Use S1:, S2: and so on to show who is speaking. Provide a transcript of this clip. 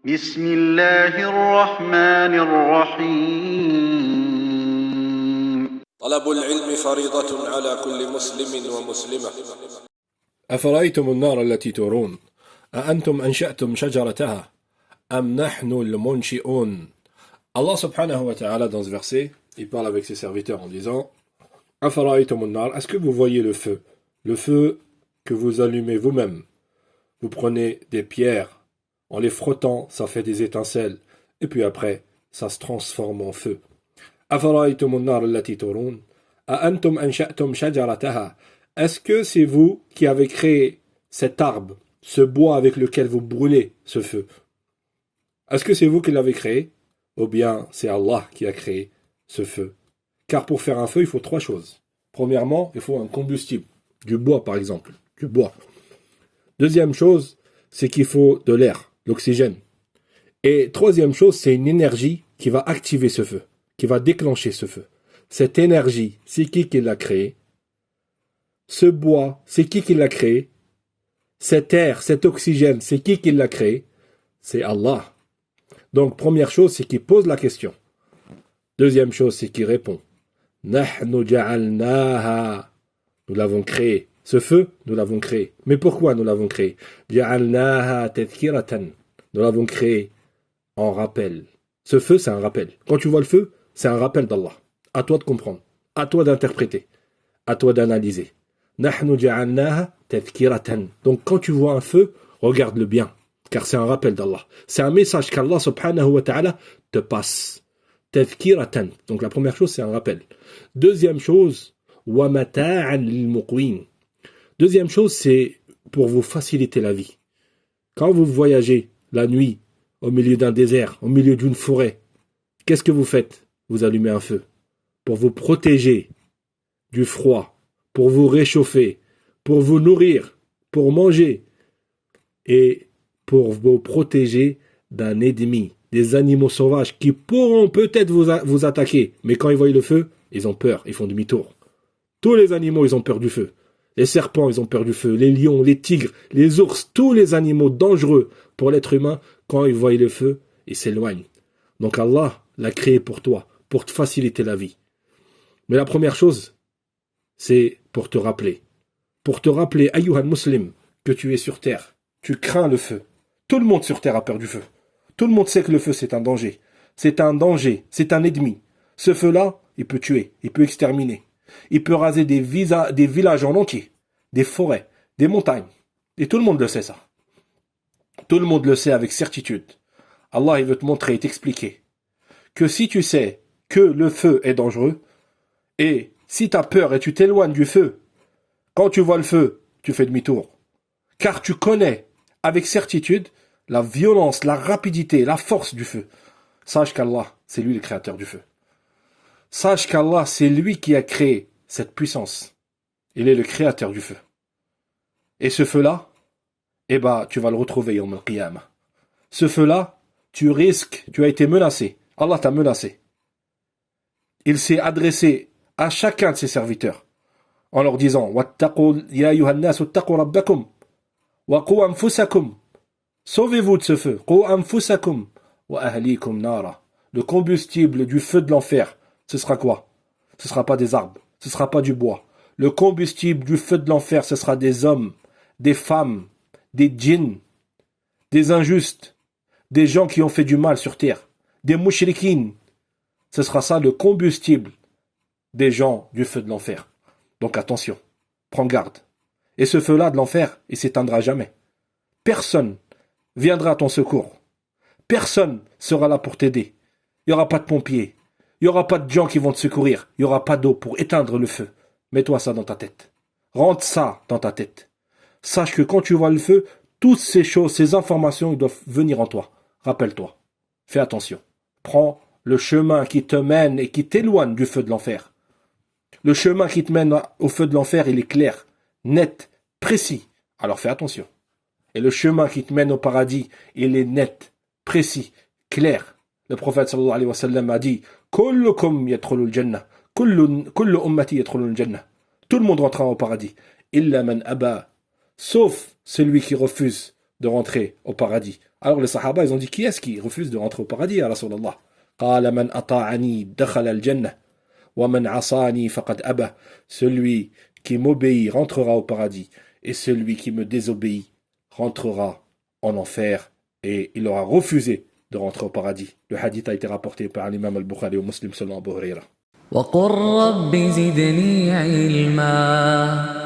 S1: بسم الله الرحمن الرحيم
S2: طلب العلم فريضة على كل مسلم ومسلمة.
S3: أفرأيتم النار التي تورون أأنتم أنشأتم شجرتها أم نحن المنشئون. Allah subhanahu wa ta'ala dans ce verset, il parle avec ses serviteurs en disant Afara'aytum an-nar, est-ce que vous voyez le feu que vous allumez vous-même. Vous prenez des pierres, en les frottant, ça fait des étincelles, et puis après, ça se transforme en feu. Afara'aytum an-nar allati turun, a'antum ansha'tum shajarataha. Est-ce que c'est vous qui avez créé cet arbre, ce bois avec lequel vous brûlez ce feu? Est-ce que c'est vous qui l'avez créé? Ou bien c'est Allah qui a créé ce feu? Car pour faire un feu, il faut trois choses. Premièrement, il faut un combustible, du bois par exemple, du bois. Deuxième chose, c'est qu'il faut de l'air, l'oxygène. Et troisième chose, c'est une énergie qui va activer ce feu, qui va déclencher ce feu. Cette énergie, c'est qui l'a créé? Ce bois, c'est qui l'a créé? Cet air, cet oxygène, c'est qui l'a créé? C'est Allah. Donc, première chose, c'est qu'il pose la question. Deuxième chose, c'est qu'il répond. Nahnu ja'alnaha. Nous l'avons créé. Ce feu, nous l'avons créé. Mais pourquoi nous l'avons créé? Ja'alnaha tadhkiratan. Nous l'avons créé en rappel. Ce feu, c'est un rappel. Quand tu vois le feu, c'est un rappel d'Allah. À toi de comprendre. À toi d'interpréter. À toi d'analyser. Nahnu ja'alnaha tadhkiratan. Donc, quand tu vois un feu, regarde-le bien. Car c'est un rappel d'Allah. C'est un message qu'Allah subhanahu wa ta'ala te passe. Tadhkiratan. Donc la première chose, c'est un rappel. Deuxième chose, wa mata'an lil muqwin. Deuxième chose, c'est pour vous faciliter la vie. Quand vous voyagez la nuit, au milieu d'un désert, au milieu d'une forêt, qu'est-ce que vous faites? Vous allumez un feu. Pour vous protéger du froid, pour vous réchauffer, pour vous nourrir, pour manger. Et pour vous protéger d'un ennemi, des animaux sauvages qui pourront peut-être vous attaquer. Mais quand ils voient le feu, ils ont peur, ils font demi-tour. Tous les animaux, ils ont peur du feu. Les serpents, ils ont peur du feu. Les lions, les tigres, les ours, tous les animaux dangereux pour l'être humain, quand ils voient le feu, ils s'éloignent. Donc Allah l'a créé pour toi, pour te faciliter la vie. Mais la première chose, c'est pour te rappeler. Pour te rappeler, ayyuhal muslim, que tu es sur terre. Tu crains le feu. Tout le monde sur terre a peur du feu. Tout le monde sait que le feu, c'est un danger. C'est un danger, c'est un ennemi. Ce feu-là, il peut tuer, il peut exterminer. Il peut raser des villages en entier, des forêts, des montagnes. Et tout le monde le sait, ça. Tout le monde le sait avec certitude. Allah, il veut te montrer et t'expliquer que si tu sais que le feu est dangereux, et si tu as peur et tu t'éloignes du feu, quand tu vois le feu, tu fais demi-tour. Car tu connais avec certitude la violence, la rapidité, la force du feu. Sache qu'Allah, c'est lui le créateur du feu. Sache qu'Allah, c'est lui qui a créé cette puissance. Il est le créateur du feu. Et ce feu-là, tu vas le retrouver yawm al-qiyamah. Ce feu-là, tu as été menacé. Allah t'a menacé. Il s'est adressé à chacun de ses serviteurs en leur disant Wattaqu ya ayyuhan nas wattaqu rabbakum wa qu anfusakum. Sauvez-vous de ce feu. Qu anfusakum wa ahlikum nara. Le combustible du feu de l'enfer, ce sera quoi? Ce sera pas des arbres, ce sera pas du bois. Le combustible du feu de l'enfer, ce sera des hommes, des femmes, des djinns, des injustes, des gens qui ont fait du mal sur terre, des mushrikines. Ce sera ça le combustible des gens du feu de l'enfer. Donc attention, prends garde. Et ce feu-là de l'enfer, il s'éteindra jamais. Personne viendra à ton secours. Personne sera là pour t'aider. Il n'y aura pas de pompiers. Il n'y aura pas de gens qui vont te secourir. Il n'y aura pas d'eau pour éteindre le feu. Mets-toi ça dans ta tête. Rentre ça dans ta tête. Sache que quand tu vois le feu, toutes ces choses, ces informations, ils doivent venir en toi. Rappelle-toi. Fais attention. Prends le chemin qui te mène et qui t'éloigne du feu de l'enfer. Le chemin qui te mène au feu de l'enfer, il est clair, net, précis. Alors fais attention. Et le chemin qui te mène au paradis, il est net, précis, clair. Le prophète sallallahu alayhi wa sallam a dit Kullukum yadkhulul jannah. Kullu ummati yadkhulul jannah. Tout le monde rentrera au paradis. Illa man aba. Sauf celui qui refuse. de rentrer au paradis. Alors les Sahaba, ils ont dit, qui est-ce qui refuse de rentrer au paradis, ya Rasulallah? قال من أطاعني دخل الجنة ومن عصاني فقد أبى. Celui qui m'obéit rentrera au paradis, et celui qui me désobéit rentrera en enfer, et il aura refusé de rentrer au paradis. Le hadith a été rapporté par l'imam al-Bukhari au Muslim selon Abu Huraira.
S4: وقل رب زدني علما